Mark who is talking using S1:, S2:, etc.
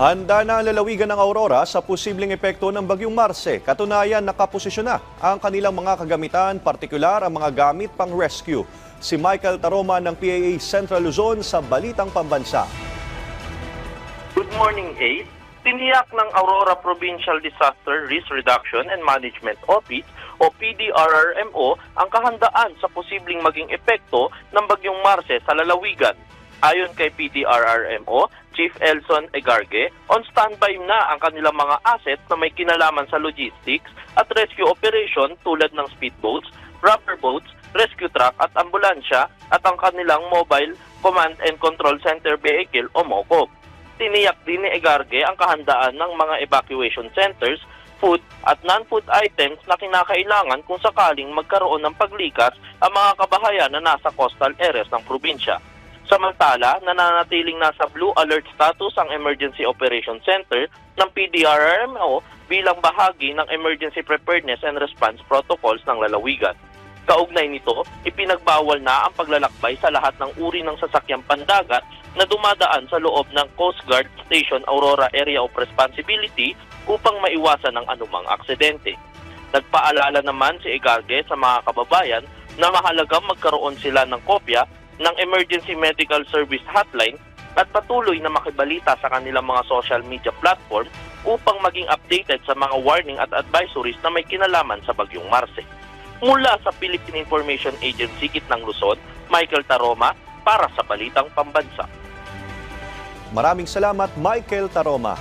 S1: Handa na ang lalawigan ng Aurora sa posibleng epekto ng Bagyong Marce. Katunayan, nakaposisyon na ang kanilang mga kagamitan, partikular ang mga gamit pang rescue. Si Michael Taroma ng PAA Central Luzon sa Balitang Pambansa.
S2: Good morning, Ace. Tiniyak ng Aurora Provincial Disaster Risk Reduction and Management Office o PDRRMO ang kahandaan sa posibleng maging epekto ng Bagyong Marce sa lalawigan. Ayon kay PDRRMO, Chief Elson Egarge, on standby na ang kanilang mga assets na may kinalaman sa logistics at rescue operation tulad ng speedboats, rubber boats, rescue truck at ambulansya at ang kanilang mobile command and control center vehicle o MOCOV. Tiniyak din ni Egarge ang kahandaan ng mga evacuation centers, food at non-food items na kinakailangan kung sakaling magkaroon ng paglikas ang mga kabahayan na nasa coastal areas ng probinsya. Samantala, nananatiling nasa blue alert status ang Emergency Operation Center ng PDRRMO bilang bahagi ng Emergency Preparedness and Response Protocols ng lalawigan. Kaugnay nito, ipinagbawal na ang paglalakbay sa lahat ng uri ng sasakyang pandagat na dumadaan sa loob ng Coast Guard Station Aurora Area of Responsibility upang maiwasan ang anumang aksidente. Nagpaalala naman si Egarge sa mga kababayan na mahalagang magkaroon sila ng kopya ng Emergency Medical Service Hotline at patuloy na makibalita sa kanilang mga social media platform upang maging updated sa mga warning at advisories na may kinalaman sa Bagyong Marce. Mula sa Philippine Information Agency Gitnang Luzon, Michael Taroma para sa Balitang Pambansa.
S1: Maraming salamat, Michael Taroma.